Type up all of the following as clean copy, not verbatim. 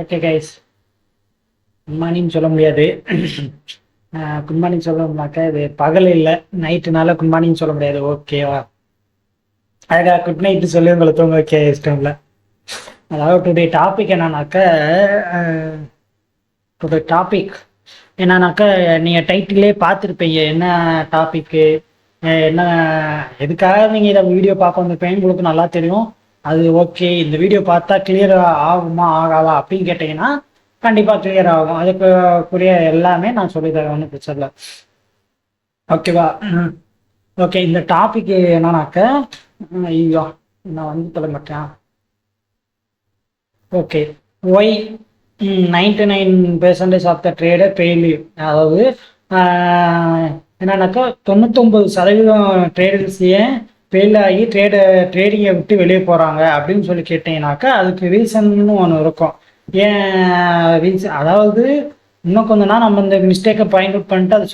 Okay guys, good morning சொல்ல முடியாது. Good morning சொல்லணும்னாக்கா இது பகல் இல்லை நைட்டுனால குட் மார்னிங் சொல்ல முடியாது. ஓகேவா? அதுக்காக குட் நைட்டு சொல்லி உங்களை தூங்க வைக்க இஷ்டம் இல்லை. அதாவது டுடே டாபிக் என்னன்னாக்கா டுடே டாபிக் என்னன்னாக்கா நீங்கள் டைட்டிலே பார்த்துருப்பீங்க என்ன டாபிக்கு, என்ன எதுக்காக நீங்கள் இதை வீடியோ பார்க்க வந்திருப்பீங்க உங்களுக்கு நல்லா தெரியும். அது ஓகே, இந்த வீடியோ பார்த்தா கிளியர் ஆகுமா ஆகாதா அப்படின்னு கேட்டிங்கன்னா கண்டிப்பாக கிளியர் ஆகும். அதுக்குரிய எல்லாமே நான் சொல்லி தரேன், ஒன்றும் பிரச்சனை இல்லை. ஓகேவா? ஓகே, இந்த டாபிக் என்னன்னாக்க ஐயோ நான் வந்து சொல்ல மாட்டேன். Okay, why 99% of the trader failure. அதாவது என்னன்னாக்கா 99% ட்ரேடர்ஸ் ஏன் ஃபெயில் ஆகி ட்ரேடிங்கை விட்டு வெளியே போகிறாங்க அப்படின்னு சொல்லி கேட்டிங்கனாக்கா அதுக்கு ரீசன்னு ஒன்று இருக்கும். ஏன் ரீசன்? அதாவது இன்னும் கொஞ்ச நாள் நம்ம இந்த மிஸ்டேக்கை பாயிண்ட் அவுட் பண்ணிட்டு அதை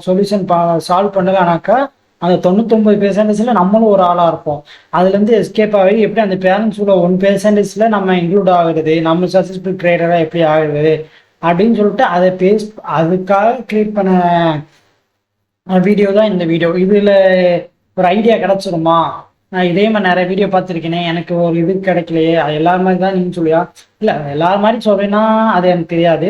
சொல்யூஷன் சால்வ் பண்ணலானாக்கா அந்த 99% நம்மளும் ஒரு ஆளாக இருப்போம். அதுலேருந்து எஸ்கேப் ஆகி எப்படி அந்த பேரண்ட்ஸோட 1% நம்ம இன்க்ளூட் ஆகுறது, நம்ம சக்ஸஸ்ஃபுல் ட்ரேடராக எப்படி ஆகுது அப்படின்னு சொல்லிட்டு அதை அதுக்காக கிரியேட் பண்ண வீடியோ தான் இந்த வீடியோ. இதில் ஒரு ஐடியா கிடச்சிருமா? நான் இதே மாதிரி நிறைய வீடியோ பார்த்துருக்கேனே, எனக்கு ஒரு இது கிடைக்கலையே, அது எல்லாரும் மாதிரி தான் நீங்கள் சொல்லியா? இல்லை, எல்லாரும் மாதிரி சொல்கிறேன்னா அது எனக்கு தெரியாது.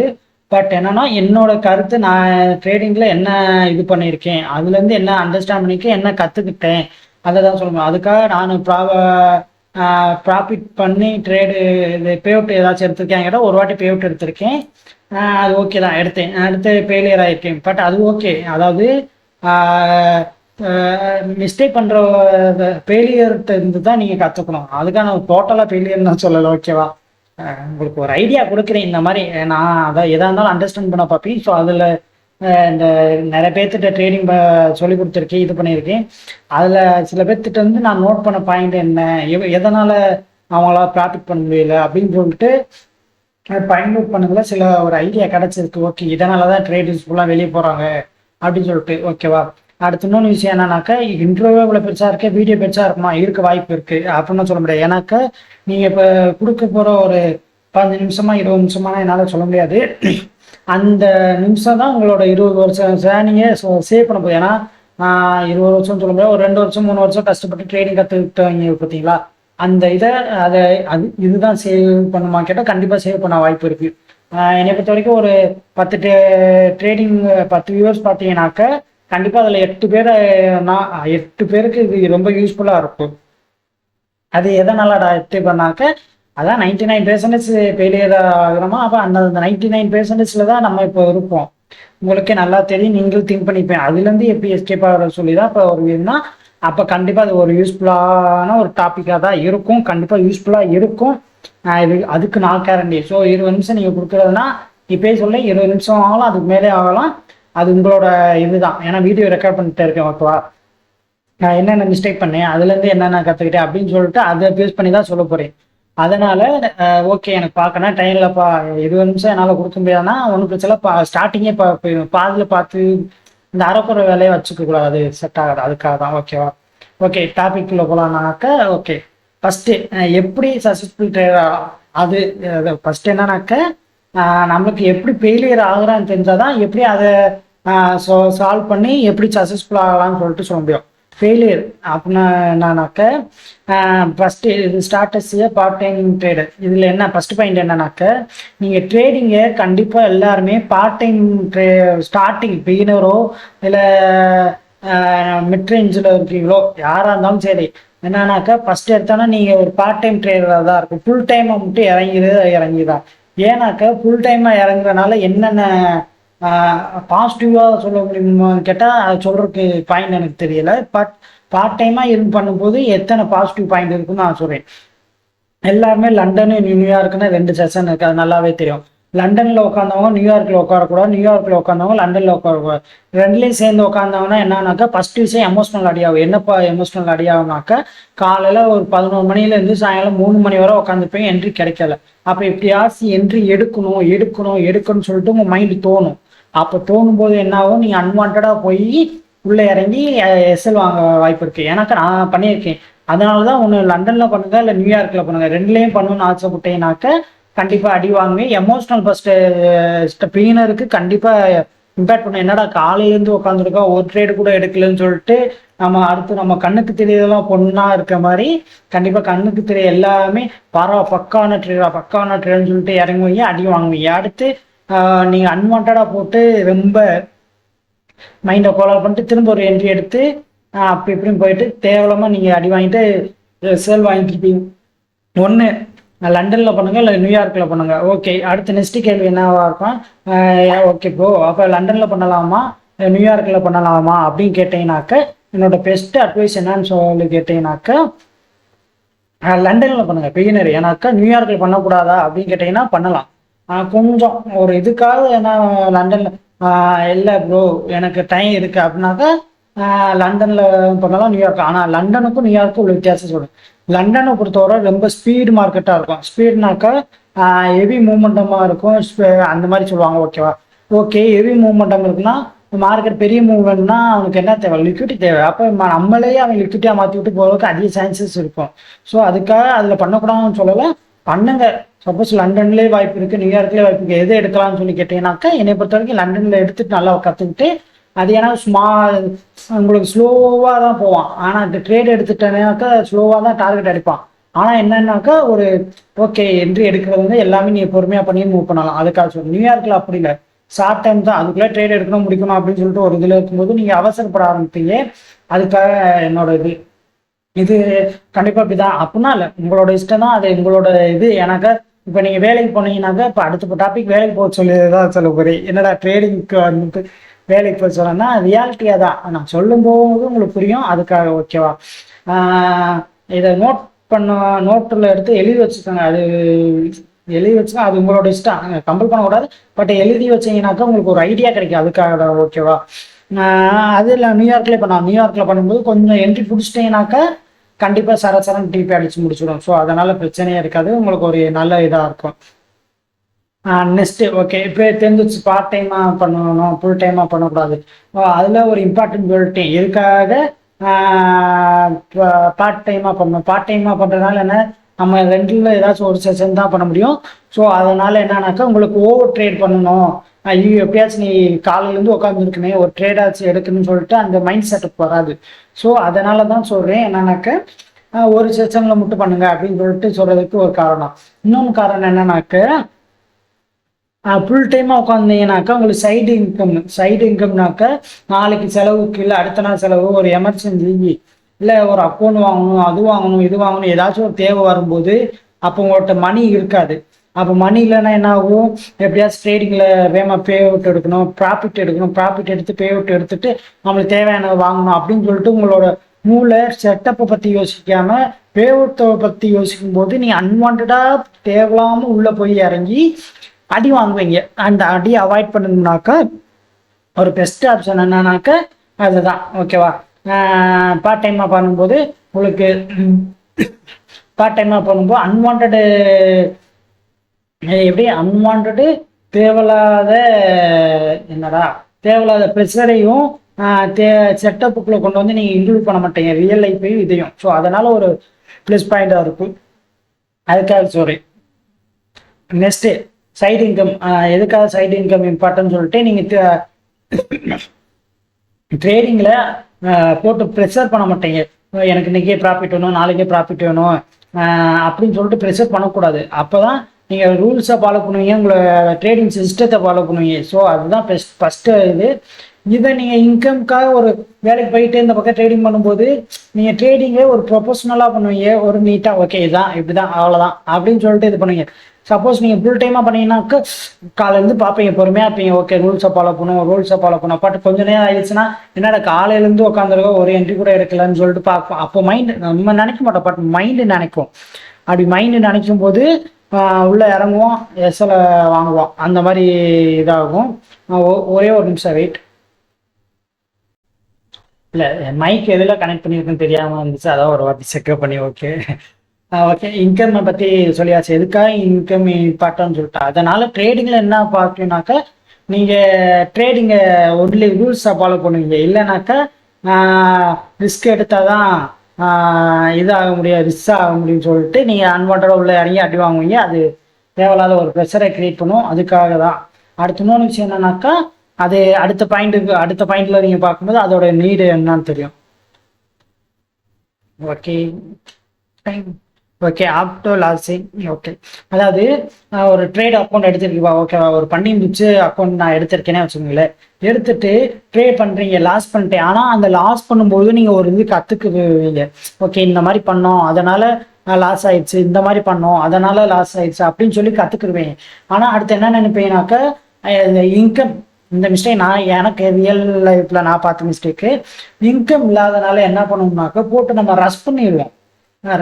பட் என்னன்னா என்னோட கருத்து, நான் ட்ரேடிங்கில் என்ன இது பண்ணியிருக்கேன், அதுலேருந்து என்ன அண்டர்ஸ்டாண்ட் பண்ணியிருக்கேன், என்ன கற்றுக்கிட்டேன், அதை தான் சொல்லணும். அதுக்காக நான் ப்ராஃபிட் பண்ணி ட்ரேடு இது பே அவுட் ஏதாச்சும் எடுத்திருக்கேன் கேட்டால் ஒரு வாட்டி பே அவுட் எடுத்திருக்கேன். அது ஓகே தான், அடுத்து ஃபெயிலியர் ஆகிருக்கேன். பட் அது ஓகே. அதாவது மிஸ்டேக் பண்ணுற ஃபெயிலியர்கிட்ட இருந்து தான் நீங்கள் கற்றுக்கணும். அதுக்காக டோட்டலாக ஃபெயிலியர்னு தான் சொல்லலை. ஓகேவா? உங்களுக்கு ஒரு ஐடியா கொடுக்குறேன். இந்த மாதிரி நான் அதை எதாக இருந்தாலும் அண்டர்ஸ்டாண்ட் பண்ண பார்ப்பேன். ஸோ அதில் இந்த நிறைய பேர்த்திட்ட ட்ரேடிங் சொல்லி கொடுத்துருக்கேன், இது பண்ணியிருக்கேன். அதில் சில பேர்த்திட்ட வந்து நான் நோட் பண்ண பாயிண்ட் என்ன, எதனால் அவங்களால ப்ராஃபிட் பண்ண முடியல அப்படின்னு சொல்லிட்டு பாயிண்ட் அவுட் பண்ணதில் சில ஒரு ஐடியா கிடச்சிருக்கு. ஓகே, இதனால தான் ட்ரேடர்ஸ் ஃபுல்லாக வெளியே போகிறாங்க அப்படின்னு சொல்லிட்டு. ஓகேவா? அடுத்து இன்னொன்று விஷயம் என்னன்னாக்கா, இன்ட்ரோவே இவ்வளோ பெருசாக இருக்க, வீடியோ பெருசாக இருக்குமா? இருக்க வாய்ப்பு இருக்குது அப்படின்னு சொல்ல முடியாது. ஏன்னாக்கா நீங்கள் இப்போ கொடுக்க போகிற ஒரு 15 நிமிஷமா 20 நிமிஷமா என்னால் சொல்ல முடியாது. அந்த நிமிஷம் தான் உங்களோட 20 வருஷம் நீங்கள் சேவ் பண்ண போகுது. ஏன்னா 20 வருஷம் சொல்ல முடியாது, ஒரு 2 வருஷம் 3 வருஷம் கஷ்டப்பட்டு ட்ரேடிங் கற்றுக்கிட்டவங்க பார்த்தீங்களா, அந்த இதை இதுதான் சேவ் பண்ணுமா கேட்டால் கண்டிப்பாக சேவ் பண்ண வாய்ப்பு இருக்குது. என்னை பொறுத்த வரைக்கும் ஒரு 10 ட்ரேடிங் 10 வியூவர்ஸ் பார்த்தீங்கன்னாக்க கண்டிப்பாக அதில் 8 பேருக்கு இது ரொம்ப யூஸ்ஃபுல்லாக இருக்கும். அது எதனால எடுத்து பண்ணாக்க அதான் 99% ஃபெயிலியர் ஆகிறோமா, அப்போ அந்த 99% தான் நம்ம இப்போ இருப்போம். உங்களுக்கே நல்லா தெரியும், நீங்களும் திங்க் பண்ணிப்பேன். அதுலேருந்து எப்படி எஸ்கேப் ஆகிற சொல்லி தான் இப்போ ஒரு இதுனா, அப்போ கண்டிப்பாக அது ஒரு யூஸ்ஃபுல்லான ஒரு டாப்பிக்காக தான் இருக்கும். கண்டிப்பாக யூஸ்ஃபுல்லாக இருக்கும். அதுக்கு நான் கேரண்டி. ஸோ 20 நிமிஷம் நீங்கள் கொடுக்குறதுனா இப்போயே சொல்ல 20 நிமிஷம் ஆகலாம், அதுக்கு மேலே ஆகலாம். அது உங்களோட இதுதான். ஏன்னா வீடியோ ரெக்கார்ட் பண்ணிட்டு இருக்கேன். ஓகேவா? நான் என்னென்ன மிஸ்டேக் பண்ணேன், அதுலேருந்து என்னென்ன கற்றுக்கிட்டேன் அப்படின்னு சொல்லிட்டு அதை பேஸ் பண்ணி தான் சொல்ல போகிறேன். அதனால் ஓகே, எனக்கு பார்க்கணும் டைமில் 20 நிமிஷம் என்னால் கொடுக்க முடியாதுன்னா ஒன்றும் பிரச்சனை. ஸ்டார்டிங்கே பாதியில் பார்த்து இந்த அரைக்குறை வேலையை வச்சுக்க கூடாது, அது செட் ஆகாது. அதுக்காக தான். ஓகேவா? ஓகே, டாபிக்குள்ளே போகலான்னாக்கா ஓகே, ஃபஸ்ட்டு எப்படி சக்ஸஸ்ஃபுல் ட்ரேடர் அது ஃபஸ்ட்டு என்னன்னாக்க நம்மளுக்கு எப்படி ஃபெயிலியர் ஆகுறான்னு தெரிஞ்சால் தான் எப்படி அதை சால்வ் பண்ணி எப்படி சக்ஸஸ்ஃபுல் ஆகலாம்னு சொல்லிட்டு சொல்ல முடியும். ஃபெயிலியர் அப்படின்னா என்னன்னாக்க ஃபஸ்ட்டு இது ஸ்டார்டர்ஸ் பார்ட் டைம் ட்ரேடர். இதில் என்ன ஃபஸ்ட்டு பாயிண்ட் என்னன்னாக்க, நீங்கள் ட்ரேடிங்கை கண்டிப்பாக எல்லாருமே பார்ட் டைம் ஸ்டார்டிங் பிகினரோ இல்லை மிட் ரேஞ்சில் இருக்கீங்களோ யாராக இருந்தாலும் சரி, என்னன்னாக்கா ஃபஸ்ட்டு எடுத்தோன்னா நீங்கள் ஒரு பார்ட் டைம் ட்ரேடராக தான் இருக்கும். ஃபுல் டைமை மட்டும் இறங்கிதான். ஏன்னாக்கா ஃபுல் டைமாக இறங்குறதுனால என்னென்ன பாசிட்டிவாக சொல்ல முடியுமான்னு கேட்டால் அது சொல்கிறதுக்கு பாயிண்ட் எனக்கு தெரியலை. பட் பார்ட் டைமாக இருந்து பண்ணும்போது எத்தனை பாசிட்டிவ் பாயிண்ட் இருக்குன்னு நான் சொல்கிறேன். எல்லாருமே லண்டனு நியூயார்க்குன்னு 2 செஷன் இருக்குது, அது நல்லாவே தெரியும். லண்டனில் உட்காந்தவங்க நியூயார்க்கில் உட்காரக்கூடாது, நியூயார்க்கில் உட்காந்தவங்க லண்டனில் உட்காரக்கூடாது. ரெண்டுலேயும் சேர்ந்து உட்காந்தவங்கன்னா என்னன்னாக்கா ஃபஸ்ட்டு விஷயம் எமோஷனல் அடியாகும். என்னப்பா எமோஷனல் அடியாகும்னாக்கா, காலையில் ஒரு 11 மணிலேருந்து சாயங்காலம் 3 மணி வரை உட்காந்துப்பேன், என்ட்ரி கிடைக்கல. அப்போ எப்படியாச்சும் என்ட்ரி எடுக்கணும்னு சொல்லிட்டு உங்கள் மைண்டு தோணும். அப்போ தோணும்போது என்ன ஆகும், நீங்கள் அன்வான்டாக போய் உள்ளே இறங்கி எஸ்எல் வாங்க வாய்ப்பு இருக்குது. எனக்கு நான் பண்ணியிருக்கேன். அதனால தான் ஒன்று லண்டனில் பண்ணுங்க இல்லை நியூயார்க்கில் பண்ணுங்க, ரெண்டுலேயும் பண்ணணும்னு ஆசைப்பட்டேனாக்க கண்டிப்பாக அடி வாங்குவீங்க. எமோஷனல் ஃபஸ்ட்டு பிகினருக்கு கண்டிப்பாக இம்பேக்ட் பண்ணும். என்னடா காலையிலேருந்து உட்காந்துருக்கோம், ஒரு ட்ரேடு கூட எடுக்கலன்னு சொல்லிட்டு நம்ம அடுத்து நம்ம கண்ணுக்கு தெரியதெல்லாம் பொண்ணா இருக்க மாதிரி கண்டிப்பாக கண்ணுக்கு தெரிய எல்லாமே பக்காவான ட்ரேடுன்னு சொல்லிட்டு இறங்குவீங்க, அடி வாங்குவீங்க. அடுத்து நீங்கள் அன்வான்டாக போட்டு ரொம்ப மைண்டை ஃபாலோ பண்ணிட்டு திரும்ப ஒரு என்ட்ரி எடுத்து அப்படி இப்படின்னு போயிட்டு தேவையில்லாமல் நீங்கள் அடி வாங்கிட்டு ரிசல்ட் வாங்கிட்டு இருப்பீங்க. ஒன்று லண்டனில் பண்ணுங்க, இல்லை நியூயார்க்கில் பண்ணுங்க. ஓகே, அடுத்த நெக்ஸ்ட் கேள்வி என்னவா இருக்கும்? ஓகே ப்ரோ, அப்போ லண்டனில் பண்ணலாமா நியூயார்க்கில் பண்ணலாமா அப்படின்னு கேட்டீங்கன்னாக்க என்னோட பெஸ்ட் அட்வைஸ் என்னன்னு சொல்லி கேட்டீங்கன்னாக்கா லண்டனில் பண்ணுங்க பிகினர். ஏன்னாக்கா நியூயார்க்கில் பண்ணக்கூடாதா அப்படின்னு கேட்டிங்கன்னா பண்ணலாம். கொஞ்சம் ஒரு இதுக்காக ஏன்னா லண்டனில் இல்லை ப்ரோ எனக்கு டைம் இருக்குது அப்படின்னாக்கா லண்டனில் பண்ணலாம், நியூயார்க். ஆனால் லண்டனுக்கும் நியூயார்க்கும் உள்ள வித்தியாசம் சொல்லுங்கள். லண்டனை பொறுத்தவரை ரொம்ப ஸ்பீடு மார்க்கெட்டாக இருக்கும். ஸ்பீடுனாக்கா ஹெவி மூமெண்டமாக இருக்கும், அந்த மாதிரி சொல்லுவாங்க. ஓகேவா? ஓகே, ஹெவி மூமெண்டம் இருக்குன்னா மார்க்கெட் பெரிய மூவ்மெண்ட்னா அவனுக்கு என்ன தேவை? லிக்விட்டி தேவை. அப்போ நம்மளே அவன் லிக்விட்டியாக மாற்றி விட்டு போகிறதுக்கு அதிக சான்சஸ் இருக்கும். ஸோ அதுக்காக அதில் பண்ணக்கூடாதுன்னு சொல்லலை, பண்ணுங்க. சப்போஸ் லண்டன்லேயே வாய்ப்பு இருக்குது, நியூயார்க்லேயே வாய்ப்பு இருக்குது, எது எடுக்கலாம்னு சொல்லி கேட்டீங்கன்னாக்கா என்னை பொறுத்த வரைக்கும் லண்டனில் எடுத்துட்டு நல்லா கற்றுக்கிட்டு அது ஏன்னா உங்களுக்கு ஸ்லோவாக தான் போவான். ஆனால் இந்த ட்ரேட் எடுத்துட்டேனாக்கா ஸ்லோவாக தான் டார்கெட் அடிப்பான். ஆனால் என்னன்னாக்கா ஒரு ஓகே என்ட்ரி எடுக்கிறது வந்து எல்லாமே நீ பொறுமையாக பண்ணி மூவ் பண்ணலாம். அதுக்காக சொல்லணும். நியூயார்க்கில் அப்படி இல்லை, ஷார்ட் டைம் தான், அதுக்குள்ளே ட்ரேட் எடுக்கணும் முடிக்கணும் அப்படின்னு சொல்லிட்டு ஒரு இதில் இருக்கும்போது நீங்கள் அவசரப்பட ஆரம்பிப்பீங்க. அதுக்காக என்னோட இது கண்டிப்பாக இப்படி தான் அப்படின்னா இல்லை, உங்களோட இஷ்டம் தான், அது உங்களோட இது. எனக்கு இப்போ நீங்கள் வேலைக்கு போனீங்கன்னாக்கா இப்போ அடுத்த டாபிக் வேலைக்கு போக சொல்லி தான் சொல்ல போகிறேன். என்னடா ட்ரேடிங்க்கு வந்துட்டு வேலைக்கு போய் சொல்லணும்னா ரியாலிட்டியாக தான் நான் சொல்லும்போது உங்களுக்கு புரியும். அதுக்காக ஓகேவா? இதை நோட்டில் எடுத்து எழுதி வச்சுக்கோங்க. அது எழுதி வச்சுக்கோங்க, அது உங்களோட இஷ்டம், கம்பல் பண்ணக்கூடாது. பட் எழுதி வச்சிங்கனாக்கா உங்களுக்கு ஒரு ஐடியா கிடைக்கும். அதுக்காக தான். ஓகேவா? அது இல்லை நியூயார்க்லேயே பண்ணலாம். நியூயார்க்கில் பண்ணும்போது கொஞ்சம் என்ட்ரி பிடிச்சிட்டிங்கனாக்கா கண்டிப்பாக சரசரன் டிபி அடித்து முடிச்சிடும். ஸோ அதனால் பிரச்சனையே இருக்காது, உங்களுக்கு ஒரு நல்ல இதாக இருக்கும். நெக்ஸ்ட்டு ஓகே, இப்போ தெரிஞ்சிச்சு பார்ட் டைமாக பண்ணணும், ஃபுல் டைமாக பண்ணக்கூடாது. அதில் ஒரு இம்பார்ட்டன்ட் சொல்லிட்டேன். எதுக்காக பார்ட் டைமாக பண்ணணும்? பார்ட் டைமாக பண்ணுறதுனால என்ன, நம்ம ரெண்டில் ஏதாச்சும் ஒரு செஷன் தான் பண்ண முடியும். ஸோ அதனால் என்னன்னாக்கா உங்களுக்கு ஓவர் ட்ரேட் பண்ணணும், ஐயோ எப்படியாச்சும் நீ காலையிலேருந்து உட்காந்துருக்குமே ஒரு ட்ரேடாச்சும் எடுக்கணும்னு சொல்லிட்டு அந்த மைண்ட் செட்டப் வராது. ஸோ அதனால தான் சொல்கிறேன் என்னன்னாக்கா ஒரு செஷனில் மட்டும் பண்ணுங்க அப்படின்னு சொல்லிட்டு சொல்கிறதுக்கு ஒரு காரணம். இன்னொன்று காரணம் என்னன்னாக்க ஃபுல் டைமாக உட்காந்தீங்கன்னாக்கா உங்களுக்கு சைடு இன்கம்னாக்கா நாளைக்கு செலவுக்கு இல்லை அடுத்த நாள் செலவு, ஒரு எமர்ஜென்சி, இல்லை ஒரு அக்கௌண்ட் வாங்கணும், அது வாங்கணும், இது வாங்கணும், ஏதாச்சும் ஒரு தேவை வரும்போது அப்போ உங்கள்கிட்ட மணி இருக்காது. அப்போ மணி இல்லைன்னா என்ன ஆகும்? எப்படியாச்சும் ட்ரேடிங்கில் வேகமாக பே அவுட் எடுக்கணும், ப்ராஃபிட் எடுத்து பே அவுட் எடுத்துட்டு நம்மளுக்கு தேவையானதை வாங்கணும் அப்படின்னு சொல்லிட்டு உங்களோட மூளை செட்டப்பை பற்றி யோசிக்காமல் பே அவுட்டை பற்றி யோசிக்கும் போது நீங்கள் அன்வான்டாக தேவையில்லாமல் உள்ளே போய் இறங்கி அடி வாங்குவீங்க. அந்த அடியை அவாய்ட் பண்ணணும்னாக்கா ஒரு பெஸ்ட் ஆப்ஷன் என்னன்னாக்கா அதுதான். ஓகேவா? பார்ட் டைமாக பண்ணும்போது உங்களுக்கு அன்வான்டு தேவையில்லாத தேவையில்லாத ப்ரெஷரையும் செட்டப்புக்குள்ளே கொண்டு வந்து நீங்கள் இன்க்ளூட் பண்ண மாட்டீங்க, ரியல் லைஃப்பையும் இதையும். ஸோ அதனால் ஒரு ப்ளஸ் பாயிண்டாக இருக்கும். அதுக்காக சொல்கிறேன். Next side income. எதுக்காக சைடு இன்கம் இம்பார்ட்டன்ட் சொல்லிட்டு நீங்கள் ட்ரேடிங்கில் போட்டு ப்ரெஷர் பண்ண மாட்டீங்க. எனக்கு இன்றைக்கே ப்ராஃபிட் வேணும், நாளைக்கே ப்ராஃபிட் வேணும் அப்படின்னு சொல்லிட்டு ப்ரெஷர் பண்ணக்கூடாது. அப்போ தான் நீங்கள் ரூல்ஸை ஃபாலோ பண்ணுவீங்க, உங்களை ட்ரேடிங் சிஸ்டத்தை ஃபாலோ பண்ணுவீங்க. ஸோ அதுதான் ஃபஸ்ட்டு இது. இதை நீங்கள் இன்கம்காக ஒரு வேலைக்கு போயிட்டு இந்த பக்கம் ட்ரேடிங் பண்ணும்போது நீங்கள் ட்ரேடிங்கை ஒரு ப்ரொஃபஷ்னலாக பண்ணுவீங்க, ஒரு நீட்டாக ஓகே இதுதான் இப்படி தான் அவ்வளோதான் அப்படின்னு சொல்லிட்டு இது பண்ணுவீங்க. சப்போஸ் நீங்கள் ஃபுல் டைமாக பண்ணீங்கன்னாக்கா காலையிலேருந்து பார்ப்பீங்க, பொறுமையாக இருப்பீங்க, ஓகே ரூல்ஸை ஃபாலோ பண்ணும். பட் கொஞ்சம் நேரம் ஆயிடுச்சுன்னா என்னடா காலையிலேருந்து உட்காந்துருக்கோம் ஒரு என்ட்ரி கூட எடுக்கலன்னு சொல்லிட்டு பார்ப்போம். அப்போ மைண்டு நம்ம நினைக்க மாட்டோம், பட் மைண்டு நினைக்கும். அப்படி மைண்டு நினைக்கும் போது உள்ளே இறங்குவோம், எஸ்எல் வாங்குவோம், அந்த மாதிரி இதாகும். ஒரே ஒரு நிமிஷம் வெயிட். இல்லை மைக் எதில் கனெக்ட் பண்ணியிருக்குன்னு தெரியாமல் இருந்துச்சு, அதான் ஒரு வாட்டி செக்அப் பண்ணி ஓகே. இன்கம் பற்றி சொல்லியாச்சு. எதுக்காக இன்கம் இம்பார்ட்டன்ட்னு சொல்லிட்டு அதனால் ட்ரேடிங்கில் என்ன பார்த்தீங்கன்னாக்கா நீங்கள் ட்ரேடிங்கை ஒன்லி ரூல்ஸை ஃபாலோ பண்ணுவீங்க. இல்லைனாக்கா ரிஸ்க் எடுத்தால் தான் இதாக முடியாது, ரிஸ்க் ஆக முடியும்னு சொல்லிட்டு நீங்கள் அன்வான்டாக உள்ள இறங்கி அடி வாங்குவீங்க. அது தேவையில்லாத ஒரு ப்ரெஷரை கிரியேட் பண்ணும். அதுக்காக தான். அடுத்து இன்னொன்று விஷயம் என்னன்னாக்கா, அது அடுத்த பாயிண்ட்ல நீங்கள் பார்க்கும்போது அதோட நீடு என்னன்னு தெரியும். Okay, okay. Opto losing. Okay, அதாவது ஒரு ட்ரேட் அக்கௌண்ட் எடுத்துருக்கீங்களா? ஓகேவா, ஒரு பண்டிங் பிடிச்சி அக்கௌண்ட் நான் எடுத்திருக்கேனே வச்சுக்கோங்களேன். எடுத்துட்டு ட்ரேட் பண்ணுறீங்க, லாஸ் பண்ணிட்டேன். ஆனால் அந்த லாஸ் பண்ணும்போது நீங்கள் ஒரு இது கற்றுக்குவீங்க. ஓகே, இந்த மாதிரி பண்ணோம் அதனால லாஸ் ஆயிடுச்சு, இந்த மாதிரி பண்ணோம் அதனால லாஸ் ஆயிடுச்சு அப்படின்னு சொல்லி கற்றுக்குருவேன். ஆனால் அடுத்து என்ன நினைப்பேனாக்கா, இன்கம், இந்த மிஸ்டேக் நான் எனக்கு ரியல் லைஃப்பில் நான் பார்த்த மிஸ்டேக்கு, இன்கம் இல்லாதனால என்ன பண்ணணும்னாக்கா போட்டு நம்ம ரஷ் பண்ணிடுவோம்.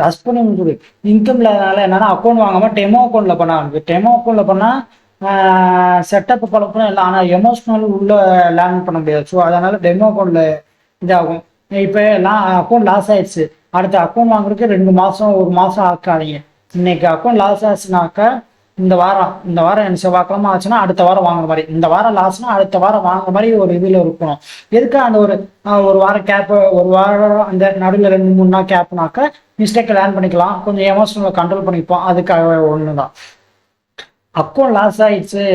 ரஷ் பண்ணி முடியுது. இன்கம் இல்லாதனால என்னன்னா அக்கௌண்ட் வாங்காமல் டெமோ அக்கௌண்ட்டில் பண்ண ஆரம்பிச்சு. டெமோ அக்கௌண்ட்டில் பண்ணால் செட்டப் பழக்கம் இல்லை, ஆனால் எமோஷ்னல் உள்ள லேர்ன் பண்ண முடியாது. ஸோ அதனால டெமோ அக்கௌண்ட்டில் இதாகும். இப்போ அக்கௌண்ட் லாஸ் ஆயிடுச்சு, அடுத்த அக்கௌண்ட் வாங்குறதுக்கு 2 மாதம் 1 மாதம் ஆக்காதீங்க. இன்னைக்கு அக்கௌண்ட் லாஸ் ஆச்சுனாக்கா இந்த வாரம் எனக்கு செவ்வாய்க்கிழமை ஆச்சுன்னா அடுத்த வாரம் வாங்குற மாதிரி, இந்த வாரம் லாஸ்னா அடுத்த வாரம் வாங்குற மாதிரி ஒரு இதில் இருக்கணும். எதுக்கு அந்த ஒரு வாரம் கேப்பு, ஒரு வாரம் அந்த நடுவில் 2-3 நாள் கேப்னாக்கா மிஸ்டேக்கை லேர்ன் பண்ணிக்கலாம், கொஞ்சம் எமோஷனலை கண்ட்ரோல் பண்ணிப்போம். அதுக்காக ஒன்று தான். அக்கௌண்ட் லாஸ் ஆயிடுச்சு,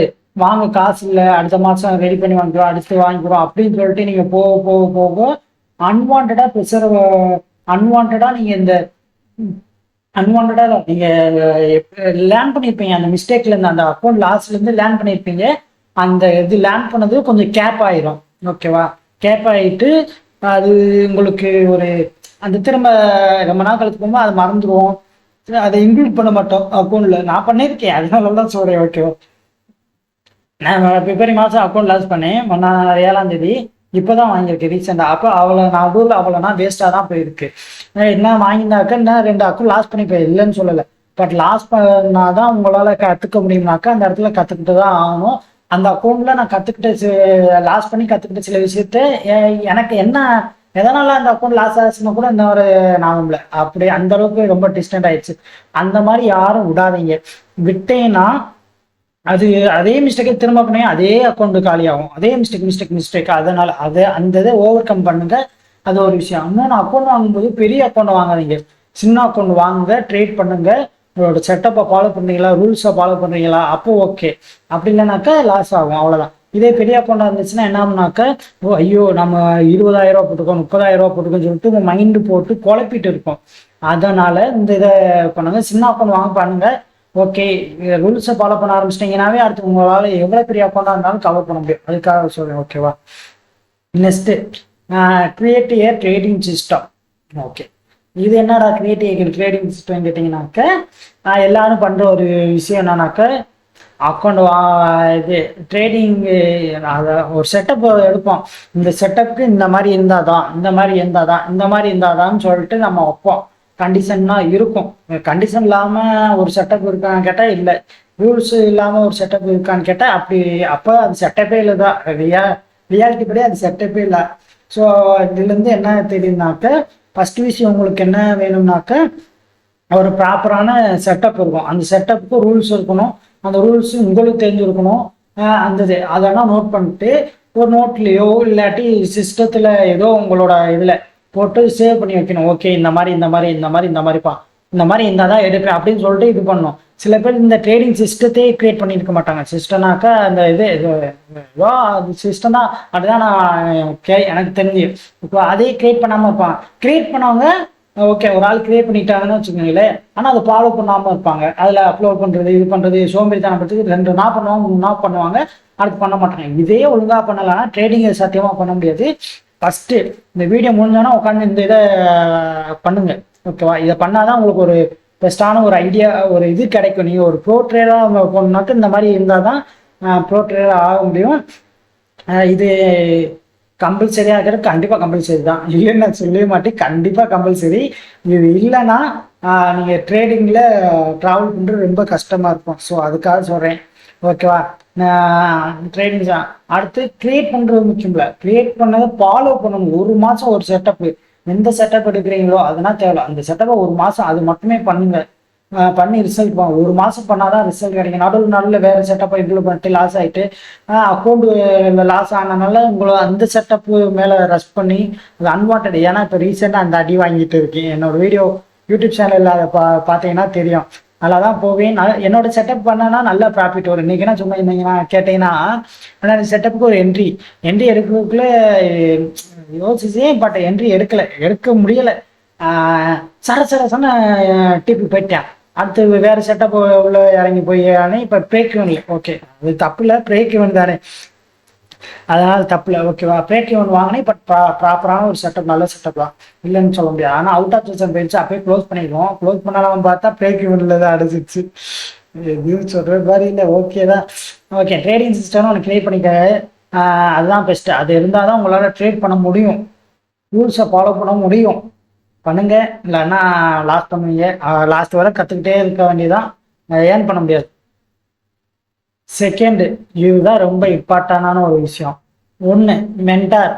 வாங்க காசு இல்லை, அடுத்த மாதம் ரெடி பண்ணி வாங்கிக்கிறோம், அடுத்து வாங்கிக்கிறோம் அப்படின்னு சொல்லிட்டு நீங்கள் போக போக போக அன்வான்டாக ப்ரெஷர், அன்வான்டாக நீங்கள் இந்த அன்வான்டாக நீங்கள் லேர்ன் பண்ணியிருப்பீங்க. அந்த மிஸ்டேக்லேருந்து, அந்த அக்கௌண்ட் லாஸ்லேருந்து லேர்ன் பண்ணியிருப்பீங்க. அந்த இது லேர்ன் பண்ணது கொஞ்சம் கேப் ஆயிரும். ஓகேவா, கேப் ஆகிட்டு அது உங்களுக்கு ஒரு அந்த திரும்ப ரொம்ப நாள் கழிச்சு போகும்போது அதை மறந்துடுவோம், அதை இன்க்ளூட் பண்ண மாட்டோம் அக்கௌண்ட்டில். நான் பண்ணியிருக்கேன், அதனால தான் சொல்கிறேன். ஓகேவா, நான் பிப்ரவரி மாதம் அக்கௌண்ட் லாஸ் பண்ணேன், 7ஆம் தேதி. இப்போதான் வாங்கியிருக்கேன் ரீசெண்டாக. அப்போ அவ்வளோனா வேஸ்ட்டாக தான் போயிருக்கு. என்ன வாங்கினாக்கா இன்னும் 2 அக்கௌண்ட் லாஸ் பண்ணி போய் இல்லைன்னு சொல்லலை. பட் லாஸ் பண்ணாதான் உங்களால் கற்றுக்க முடியும்னாக்கா அந்த இடத்துல கற்றுக்கிட்டு தான் ஆகணும். அந்த அக்கௌண்ட்டில் நான் லாஸ் பண்ணி கற்றுக்கிட்ட சில விஷயத்த எனக்கு என்ன எதனால அந்த அக்கௌண்ட் லாஸ் ஆச்சுன்னா கூட இந்த ஒரு ஞாபகம் இல்லை. அப்படி அந்த அளவுக்கு ரொம்ப டிஸ்டன்ட் ஆயிடுச்சு. அந்த மாதிரி யாரும் விடாதீங்க. விட்டேன்னா அதே மிஸ்டேக்கை திரும்ப பண்ணி அதே அக்கௌண்ட் காலியாகும். அதே மிஸ்டேக். அதனால அந்த இதை ஓவர் கம் பண்ணுங்க. அது ஒரு விஷயம். இன்னொன்று, அக்கௌண்ட் வாங்கும்போது பெரிய அக்கௌண்ட் வாங்காதீங்க, சின்ன அக்கௌண்ட் வாங்குங்க, ட்ரேட் பண்ணுங்க. உங்களோட செட்டப்பை ஃபாலோ பண்ணுறீங்களா, ரூல்ஸை ஃபாலோ பண்ணுறீங்களா, அப்போ ஓகே. அப்படி இல்லைனாக்கா லாஸ் ஆகும், அவ்வளோதான். இதே பெரிய அக்கௌண்ட்டாக இருந்துச்சுன்னா என்ன ஆகுனாக்கா, ஐயோ நம்ம 20,000 ரூபா போட்டுக்கோம், 30,000 ரூபா போட்டுக்கோன்னு சொல்லிட்டு உங்கள் மைண்டு போட்டு குழப்பிட்டு இருக்கும். அதனால இந்த இதை பண்ணுங்க, சின்ன அக்கௌண்ட் வாங்க பண்ணுங்க. ஓகே, ரூல்ஸை ஃபாலோ பண்ண ஆரம்பிச்சிட்டிங்கனாவே அடுத்து உங்களால் எவ்வளோ பெரிய அக்கௌண்ட்டாக இருந்தாலும் கவர் பண்ண முடியும். அதுக்காக சொல்கிறேன். ஓகேவா, நெக்ஸ்ட்டு கிரியேட் ஏ ட்ரேடிங் சிஸ்டம். ஓகே, இது என்னடா ட்ரேடிங் சிஸ்டம் கேட்டிங்கனாக்க, எல்லாரும் பண்ணுற ஒரு விஷயம் என்னன்னாக்க, அக்கௌண்ட் இது ட்ரேடிங் ஒரு செட்டப் எடுப்போம். இந்த செட்டப்புக்கு இந்த மாதிரி இருந்தாதான் சொல்லிட்டு நம்ம வைப்போம். கண்டிஷன்னா இருக்கும். கண்டிஷன் இல்லாமல் ஒரு செட்டப் இருக்கான்னு கேட்டால் இல்லை, ரூல்ஸ் இல்லாமல் ஒரு செட்டப் இருக்கான்னு கேட்டால் அப்போ அது செட்டப்பே இல்லை தான். ரியாலிட்டி படி அது செட்டப்பே இல்லை. ஸோ இதுலேருந்து என்ன தெரியுதுனாக்க, ஃபர்ஸ்ட் விஷயம் உங்களுக்கு என்ன வேணும்னாக்க ஒரு ப்ராப்பரான செட்டப் இருக்கும். அந்த செட்டப்புக்கு ரூல்ஸ் இருக்கணும். அந்த ரூல்ஸ் உங்களுக்கு தெரிஞ்சிருக்கணும். அதெல்லாம் நோட் பண்ணிட்டு ஒரு நோட்லேயோ இல்லாட்டி சிஸ்டத்தில் ஏதோ உங்களோட இதில் போட்டு சேவ் பண்ணி வைக்கணும். ஓகே, இந்த மாதிரி இருந்தால் தான் எடுப்பேன் அப்படின்னு சொல்லிட்டு இது பண்ணணும். சில பேர் இந்த ட்ரேடிங் சிஸ்டத்தையே கிரியேட் பண்ணியிருக்க மாட்டாங்க. சிஸ்டம்னாக்கா அந்த சிஸ்டம் தான், அதுதான் நான் எனக்கு தெரிஞ்சு. இப்போ அதே கிரியேட் பண்ணாமல் இருப்பாங்க. கிரியேட் பண்ணவங்க ஓகே, ஒரு ஆள் கிரியேட் பண்ணிட்டாங்கன்னு வச்சுக்கோங்களேன், ஆனால் அதை ஃபாலோ பண்ணாமல் இருப்பாங்க. அதில் அப்லோட் பண்ணுறது, இது பண்ணுறது, சோம்பேறித்தனப்படுறதுக்கு 2 நாள் பண்ணுவாங்க, 3 நாள் பண்ணுவாங்க, அடுத்து பண்ண மாட்டாங்க. இதே ஒழுங்காக பண்ணலாம், ட்ரேடிங்கை சத்தியமாக பண்ண முடியாது. ஃபஸ்ட்டு இந்த வீடியோ முடிஞ்சோன்னா உட்காந்து இந்த இதை பண்ணுங்க. ஓகேவா, இதை பண்ணாதான் உங்களுக்கு ஒரு பெஸ்ட்டான ஒரு ஐடியா, ஒரு இது கிடைக்கும். நீங்கள் ஒரு ப்ரோ ட்ரேடராக போகணுன்னாக்க இந்த மாதிரி இருந்தால் தான் ப்ரோ ட்ரேடர் ஆக முடியும். இது கம்பல்சரியாக இருக்கிறது கண்டிப்பாக கம்பல்சரி தான், இல்லைன்னு நான் சொல்லவே மாட்டேன். கண்டிப்பாக கம்பல்சரி. இது இல்லைன்னா நீங்கள் ட்ரேடிங்கில் ட்ராவல் பண்ணுறது ரொம்ப கஷ்டமாக இருக்கும். ஸோ அதுக்காக சொல்கிறேன். ஓகேவா, ட்ரேடிங் தான். அடுத்து கிரியேட் பண்ணுறது முக்கியம் இல்லை, கிரியேட் பண்ணதை ஃபாலோ பண்ணணும். 1 மாதம் ஒரு செட்டப்பு, எந்த செட்டப் எடுக்கிறீங்களோ அதெல்லாம் தேவை. அந்த செட்டப்பை 1 மாதம் அது மட்டுமே பண்ணுங்க, பண்ணி ரிசல்ட் வாங்க. 1 மாதம் பண்ணாதான் ரிசல்ட் கிடைக்கும். நடுவில் வேறு செட்டப்பை இம்ப்ளூவ் பண்ணிட்டு லாஸ் ஆகிட்டு அக்கௌண்ட் லாஸ் ஆனதுனால உங்களை அந்த செட்டப்பு மேலே ரஷ் பண்ணி அது அன்வான்ட். ஏன்னா இப்போ ரீசெண்டாக அந்த அடி வாங்கிட்டு இருக்கேன். என்னோட வீடியோ யூடியூப் சேனலில் அதை பார்த்தீங்கன்னா தெரியும். நல்லா தான் போவேன். என்னோட செட்டப் பண்ணனா நல்ல ப்ராஃபிட் வரும். இன்னைக்கு என்ன சும்மா இருந்தீங்கன்னா கேட்டீங்கன்னா, ஆனால் செட்டப்புக்கு ஒரு என்ட்ரி எடுக்கிறதுக்குள்ள யோசிச்சேன். பட் என்ட்ரி எடுக்க முடியல. சர சர சன டிபி போயிட்டேன். அடுத்து வேற செட்டப் உள்ள இறங்கி போய் இப்போ பிரேக் இவன்ல ஓகே, அது தப்பு இல்லை, பிரேக் இவன் தானே, அதனால தப்பு இல்லை ஓகேவா. பிரேக் இவன் வாங்கினேன். பட் ப்ராப்பரான ஒரு செட்டப், நல்ல செட்டப் தான், இல்லைன்னு சொல்ல முடியாது. ஆனால் அவுட் ஆஃப் சீசன் போயிடுச்சு. அப்படியே க்ளோஸ் பண்ணிடுவோம். க்ளோஸ் பண்ணாலும் பார்த்தா பிரேக் இவன்ல தான் அடிச்சிச்சு. எதுவும் சொல்ற மாதிரி இல்லை. ஓகே தான். ஓகே, ட்ரேடிங் சிஸ்டம்னு ஒன்று கிரியேட் பண்ணிக்க. அதுதான் பெஸ்ட்டு. அது இருந்தால் தான் உங்களால் ட்ரேட் பண்ண முடியும், ரூல்ஸை ஃபாலோ பண்ண முடியும். பண்ணுங்க, இல்லைன்னா லாஸ்ட் பண்ணுவீங்க. லாஸ்ட் வரை கற்றுக்கிட்டே இருக்க வேண்டியதான், ஏர்ன் பண்ண முடியாது. செகண்டு, இதுதான் ரொம்ப இம்பார்ட்டண்டான ஒரு விஷயம். ஒன்று, மென்டார்.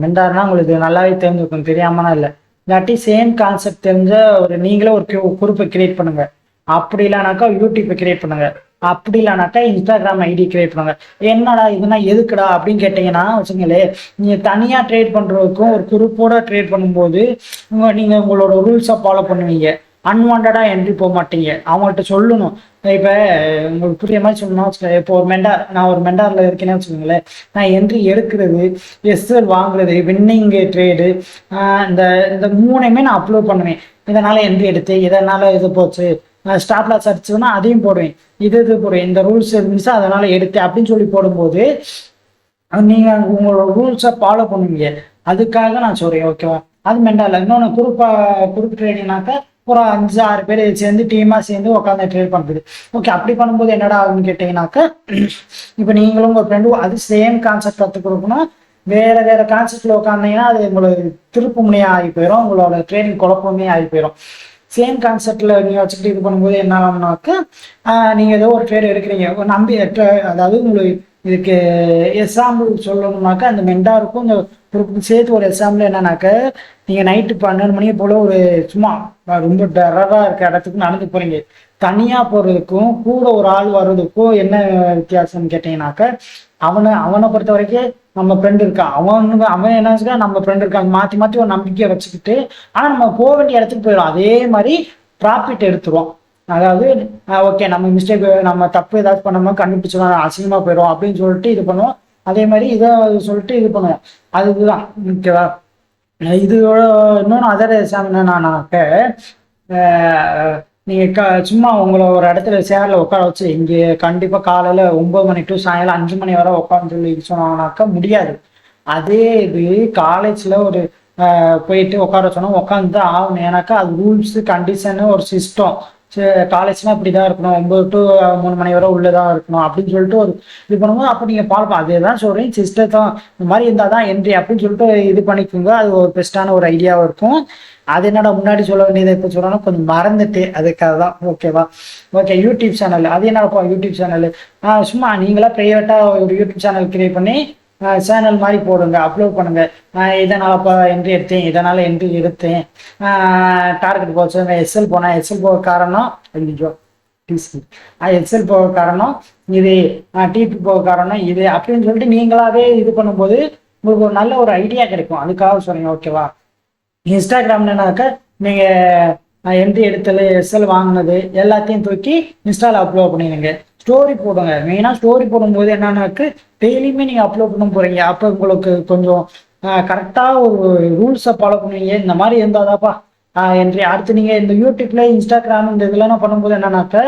மென்டார்னா உங்களுக்கு நல்லாவே தெரிஞ்சுக்கணும், தெரியாமனா இல்லை. இல்லாட்டி சேம் கான்செப்ட் தெரிஞ்ச ஒரு நீங்களே ஒரு குரூப்பை கிரியேட் பண்ணுங்க. அப்படி இல்லைனாக்கா யூடியூப்பை கிரியேட் பண்ணுங்க. அப்படி இல்லைனாக்கா இன்ஸ்டாகிராம் ஐடி கிரியேட் பண்ணுங்க. என்னடா இதுனா எதுக்குடா அப்படின்னு கேட்டீங்கன்னா வச்சுங்களே, நீங்க தனியா ட்ரேட் பண்றதுக்கும் ஒரு குரூப்போட ட்ரேட் பண்ணும்போது நீங்க உங்களோட ரூல்ஸை ஃபாலோ பண்ணுவீங்க. அன்வான்டா என்ட்ரி போக மாட்டீங்க. அவங்கள்ட்ட சொல்லணும். இப்போ உங்களுக்கு புரிய மாதிரி சொல்லணும்னா வச்சுக்கோங்க, இப்போ நான் ஒரு மெண்டாரில் இருக்கேன்னு வச்சுக்கோங்களேன், நான் என்ட்ரி எடுக்கிறது, எஸ்எல் வாங்குறது, வின்னிங் ட்ரேடு, இந்த இந்த மூணையுமே நான் அப்லோட் பண்ணுவேன். இதனால் என்ட்ரி எடுத்து, இதனால் இது போச்சு, ஸ்டாப் லாஸ் அடிச்சதுன்னா அதையும் போடுவேன். இது போடுவேன், இந்த ரூல்ஸ் இருந்துச்சு அதனால் எடுத்து அப்படின்னு சொல்லி போடும்போது நீங்கள் உங்களோட ரூல்ஸை ஃபாலோ பண்ணுவீங்க. அதுக்காக நான் சொல்கிறேன் ஓகேவா. அது மெண்டாரில். இன்னொன்று குரூப் ட்ரேடிங்னாக்கா ஒரு 5-6 பேர் சேர்ந்து டீமாக சேர்ந்து உட்காந்து ட்ரேட் பண்ணுறது. ஓகே, அப்படி பண்ணும்போது என்னடா ஆகுன்னு கேட்டிங்கனாக்கா, இப்போ நீங்களும் உங்கள் ஃப்ரெண்டும் அது சேம் கான்செப்ட் கற்றுக் கொடுக்கணும். வேறு கான்செப்டில் உட்காந்தீங்கன்னா அது உங்களுக்கு திருப்பு முனையாக ஆகி போயிடும், உங்களோட ட்ரேடிங் குழப்பமே ஆகி போயிடும். சேம் கான்செப்டில் நீங்கள் வச்சுக்கிட்டு இது பண்ணும்போது என்ன ஆகும்னாக்கா, நீங்கள் ஏதோ ஒரு ட்ரேட் எடுக்கிறீங்க, நம்பி அதாவது உங்களுக்கு இதுக்கு எக்ஸாம்பிள் சொல்லணும்னாக்கா, அந்த மெண்டாருக்கும் இந்த குரூப்புக்கும் சேர்த்து ஒரு எக்ஸாம்பிள் என்னன்னாக்கா, நீங்கள் நைட்டு 12 மணியை போல் ஒரு சும்மா ரொம்ப டெரராக இருக்க இடத்துக்கு நடந்து போகிறீங்க. தனியாக போகிறதுக்கும் கூட ஒரு ஆள் வர்றதுக்கும் என்ன வித்தியாசம்னு கேட்டிங்கனாக்கா, அவனை பொறுத்த வரைக்கும் நம்ம ஃப்ரெண்டு இருக்கான், அவன் என்ன வச்சுக்கா, நம்ம ஃப்ரெண்டு இருக்காங்க, மாற்றி ஒரு நம்பிக்கையை வச்சுக்கிட்டு ஆனால் நம்ம போக வேண்டிய இடத்துக்கு போயிடும். அதே மாதிரி ப்ராஃபிட் எடுத்துருவோம். அதாவது ஓகே, நம்ம மிஸ்டேக், நம்ம தப்பு ஏதாச்சும் பண்ணோம்னா கண்டுபிடிச்சோம், அசிங்கமாக போயிடும் அப்படின்னு சொல்லிட்டு இது பண்ணுவோம். அதே மாதிரி இதை சொல்லிட்டு இது பண்ணுவோம். அதுதான் ஓகேவா. இதோட இன்னொன்று அதர் எக்ஸாம் என்னன்னாக்க, நீங்கள் சும்மா உங்களை ஒரு இடத்துல சேரில் உட்கார வச்சு இங்கே கண்டிப்பாக காலையில் 9 மணி டு சாயங்காலம் 5 மணி வரை உட்காந்து சொல்லி சொன்னாங்கனாக்கா முடியாது. அதே இது காலேஜில் ஒரு போயிட்டு உட்கார சொன்னால் உட்காந்து தான் ஆகணும். ஏன்னாக்கா அது ரூல்ஸு, கண்டிஷனு, ஒரு சிஸ்டம். காலேஜ்னால் இப்படி தான் இருக்கணும், 9 டு 3 மணி வரை உள்ளதான் இருக்கணும் அப்படின்னு சொல்லிட்டு ஒரு இது பண்ணும்போது அப்போ நீங்கள் பார்ப்போம். அதே தான் சொல்கிறேன், சிஸ்டத்தான் இந்த மாதிரி இருந்தால் தான் என்ட்ரி அப்படின்னு சொல்லிட்டு இது பண்ணிக்கோங்க. அது ஒரு பெஸ்ட்டான ஒரு ஐடியாவாக இருக்கும். அது என்னடா முன்னாடி சொல்ல வேண்டியதை இப்போ சொல்லணும், கொஞ்சம் மறந்துட்டு, அதுக்காக தான் ஓகேவா. Okay, YouTube channel. அது என்னப்பா யூடியூப் சேனல்? சும்மா நீங்களா ப்ரைவேட்டாக ஒரு யூடியூப் சேனல் கிரியேட் பண்ணி சேனல் மாதிரி போடுங்க, அப்லோட் பண்ணுங்க. இதனாலப்பா என்ட்ரி எடுத்தேன், இதனால என்ட்ரி எடுத்தேன், டார்கெட் போச்சு, எஸ்எல் போனேன், எஸ்எல் போக காரணம் ஐயோ டிசி, எஸ்எல் போக காரணம் இது, டிபி போக காரணம் இது அப்படின்னு சொல்லிட்டு நீங்களாவே இது பண்ணும்போது உங்களுக்கு ஒரு நல்ல ஒரு ஐடியா கிடைக்கும். அதுக்காக சொல்றீங்க ஓகேவா. இன்ஸ்டாகிராம்னாக்கா நீங்கள் என்ட்ரி எடுத்தது, எஸ்எல் வாங்கினது எல்லாத்தையும் தூக்கி இன்ஸ்டாவில் அப்லோட் பண்ணிடுங்க. ஸ்டோரி போடுங்க. மெயினாக ஸ்டோரி போடும்போது என்னன்னாக்கு டெய்லியுமே நீங்கள் அப்லோட் பண்ண போகிறீங்க. அப்போ உங்களுக்கு கொஞ்சம் கரெக்டாக ஒரு ரூல்ஸை ஃபாலோ பண்ணுவீங்க. இந்த மாதிரி இருந்தாதாப்பா என்ட்ரி. அடுத்து நீங்கள் இந்த யூடியூப்ல, இன்ஸ்டாகிராம் இந்த இதெல்லாம் பண்ணும்போது என்னன்னாக்கா,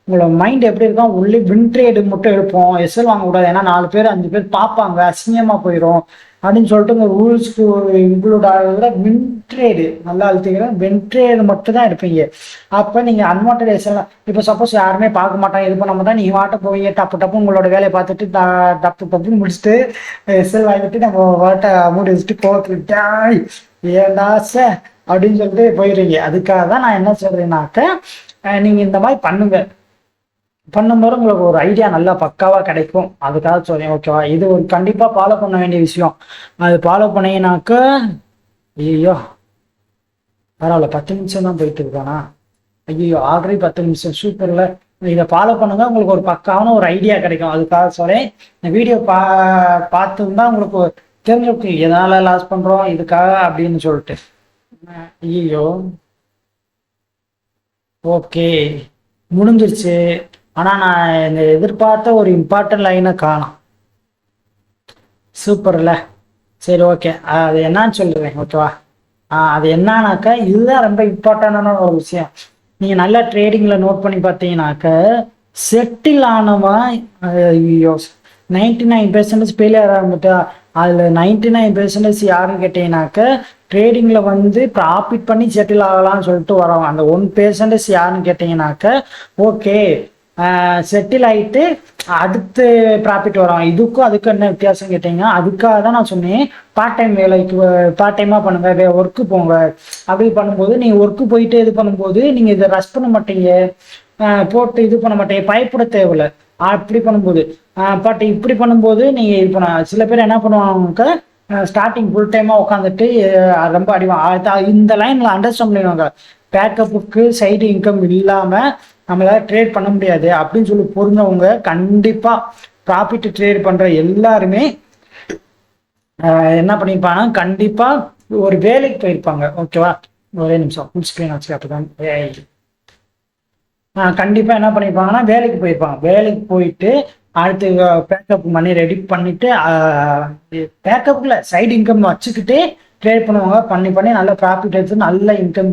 உங்களோட மைண்ட் எப்படி இருக்கும், ஒன்லி வின் ட்ரேடு மட்டும் எடுப்போம், எஸ்எல் வாங்கக்கூடாது, ஏன்னா 4 பேர் 5 பேர் பார்ப்பாங்க, அசிங்கமாக போயிடும் அப்படின்னு சொல்லிட்டு உங்கள் ரூல்ஸ்க்கு இன்க்ளூட் ஆகிறத வின் ட்ரேடு நல்லா அழுத்திக்கிறேன், வின் ட்ரேடு மட்டும் தான் எடுப்பீங்க. அப்போ நீங்கள் அன்வான்ட் எஸ்எல் இப்போ சப்போஸ் யாருமே பார்க்க மாட்டாங்க, இது பண்ண மாட்டாங்க, நீங்கள் வாட்ட போவீங்க, டப்பு உங்களோட வேலையை பார்த்துட்டு டப்பு முடிச்சுட்டு எஸ்எல் வாங்கிட்டு நம்ம வாட்டை மூடி வச்சுட்டு கோவத்துக்கிட்டா ஏண்டா சார் அப்படின்னு சொல்லிட்டு போயிடுறீங்க. அதுக்காக தான் நான் என்ன சொல்றேன்னாக்க, நீங்கள் இந்த மாதிரி பண்ணும்போது உங்களுக்கு ஒரு ஐடியா நல்லா பக்காவாக கிடைக்கும். அதுக்காக சொல்றேன் ஓகேவா. இது ஒரு கண்டிப்பாக ஃபாலோ பண்ண வேண்டிய விஷயம். அது ஃபாலோ பண்ணீங்கன்னாக்க ஐயோ பரவாயில்ல, 10 நிமிஷம் தான் போயிட்டு இருக்கானா, ஐயோ ஆல்ரெடி 10 நிமிஷம், சூப்பர்ல. இதை ஃபாலோ பண்ணுங்க, உங்களுக்கு ஒரு பக்காவான ஒரு ஐடியா கிடைக்கும். அதுக்காக சொல்றேன், இந்த வீடியோ பார்த்துருந்தா உங்களுக்கு தெரிஞ்சுக்கும் எதனால லாஸ் பண்றோம் இதுக்காக அப்படின்னு சொல்லிட்டு. ஐயோ ஓகே. முடிஞ்சிருச்சு. ஆனால் நான் இந்த எதிர்பார்த்த ஒரு இம்பார்ட்டன்ட் லைனை காணோம். சூப்பர்ல. சரி, ஓகே. அது என்னன்னு சொல்லுவேன், ஓகேவா? அது என்னன்னாக்கா இதுதான் ரொம்ப இம்பார்ட்டண்டான ஒரு விஷயம். நீங்கள் நல்லா ட்ரேடிங்கில் நோட் பண்ணி பார்த்தீங்கன்னாக்க செட்டில் ஆனவன் 99% ஃபெயிலியர் ஆகிட்டா. அதில் 99% யாருன்னு கேட்டீங்கன்னாக்க ட்ரேடிங்கில் வந்து ப்ராஃபிட் பண்ணி செட்டில் ஆகலாம்னு சொல்லிட்டு வரோம். அந்த 1% யாருன்னு கேட்டிங்கனாக்க ஓகே செட்டில் ஆகிட்டு அடுத்து ப்ராஃபிட் வரும். இதுக்கும் அதுக்கும் என்ன வித்தியாசம் கேட்டிங்கன்னா, அதுக்காக தான் நான் சொன்னேன் பார்ட் டைம் வேலைக்கு பார்ட் டைமாக பண்ணுங்க, ஒர்க்கு போங்க. அப்படி பண்ணும்போது நீங்கள் ஒர்க்கு போயிட்டு இது பண்ணும்போது நீங்கள் இதை ரஷ் பண்ண மாட்டீங்க, போட்டு இது பண்ண மாட்டீங்க, பயப்பட தேவையில்லை. அப்படி பண்ணும்போது பட் இப்படி பண்ணும்போது நீங்கள் இது பண்ண சில பேர் என்ன பண்ணுவாங்க, ஸ்டார்டிங் ஃபுல் டைமாக உட்காந்துட்டு ரொம்ப அடிவாங்க. இந்த லைனில் அண்டர்ஸ்டாண்ட் பண்ணிடுவாங்க, பேக்கப்புக்கு சைடு இன்கம் இல்லாமல் நம்மளால ட்ரேட் பண்ண முடியாது அப்படின்னு சொல்லி புரிஞ்சவங்க கண்டிப்பாக ப்ராஃபிட் ட்ரேட் பண்ணுற எல்லாருமே என்ன பண்ணியிருப்பாங்க, கண்டிப்பாக ஒரு வேலைக்கு போயிருப்பாங்க. ஓகேவா? ஒரே நிமிஷம் ஃபுல் ஸ்க்ரீன் வச்சு அப்படிதான். கண்டிப்பாக என்ன பண்ணியிருப்பாங்கன்னா வேலைக்கு போயிருப்பாங்க. வேலைக்கு போயிட்டு அடுத்து பேக்கப் மணி ரெடி பண்ணிட்டு பேக்கப்புல சைடு இன்கம் வச்சுக்கிட்டு ட்ரேட் பண்ணுவாங்க. பண்ணி நல்ல ப்ராஃபிட் எடுத்து நல்ல இன்கம்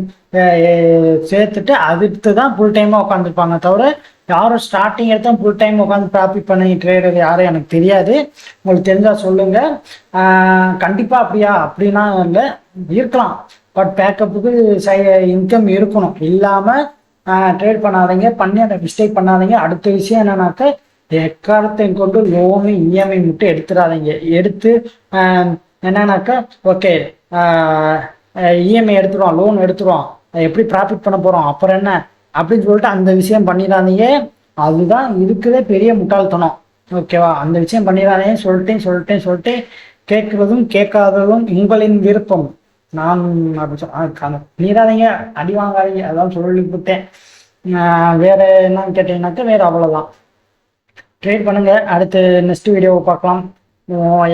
சேர்த்துட்டு அடுத்து தான் ஃபுல் டைமாக உட்காந்துருப்பாங்க. தவிர யாரும் ஸ்டார்டிங் எடுத்தா ஃபுல் டைம் உட்காந்து ப்ராஃபிட் பண்ணி ட்ரேடர் யாரும் எனக்கு தெரியாது. உங்களுக்கு தெரிஞ்சால் சொல்லுங்கள். கண்டிப்பாக அப்படின்னா இல்லை, இருக்கலாம். பட் பேக்கப்புக்கு இன்கம் இருக்கணும். இல்லாமல் ட்ரேட் பண்ணாதீங்க, பண்ணி அந்த மிஸ்டேக் பண்ணாதீங்க. அடுத்த விஷயம் என்னன்னாக்க எக்காலத்தையும் கொண்டு லோனு இஎம்ஐ மட்டும் எடுத்துடாதீங்க. எடுத்து என்னன்னாக்கா ஓகே இஎம்ஐ எடுத்துருவோம், லோன் எடுத்துருவோம், எப்படி ப்ராஃபிட் பண்ண போகிறோம், அப்புறம் என்ன அப்படின்னு சொல்லிட்டு அந்த விஷயம் பண்ணிடாதீங்க. அதுதான் இருக்குதே பெரிய முட்டாள்தனம். ஓகேவா? அந்த விஷயம் பண்ணிடாதீங்க. சொல்லிட்டு கேட்குறதும் கேட்காததும் உங்களின் விருப்பம். நான் அப்படி பண்ணிடாதீங்க, அடி வாங்காதீங்க, அதான் சொல்லிவிட்டேன். வேற என்னன்னு கேட்டீங்கன்னாக்கா வேற அவ்வளோதான். ட்ரேட் பண்ணுங்க. அடுத்து நெக்ஸ்ட் வீடியோவை பார்க்கலாம்.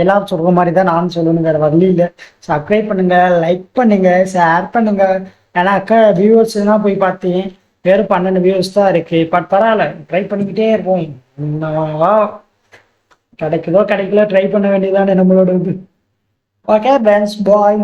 எல்லாரும் சொல்கிற மாதிரி தான் நான் சொல்லணும், வேறு வழி இல்லை. சப்ஸ்கிரைப் பண்ணுங்க, லைக் பண்ணுங்க, ஷேர் பண்ணுங்க. ஏன்னாக்கா வியூவர்ஸ்லாம் போய் பார்த்தேன், வெறும் 12 வியூவர்ஸ் தான் இருக்கு. பட் பரவாயில்ல, ட்ரை பண்ணிக்கிட்டே இருப்போம். கிடைக்குதோ கிடைக்கல ட்ரை பண்ண வேண்டியதானே நம்மளோட இது. ஓகே ஃப்ரெண்ட்ஸ், பாய்.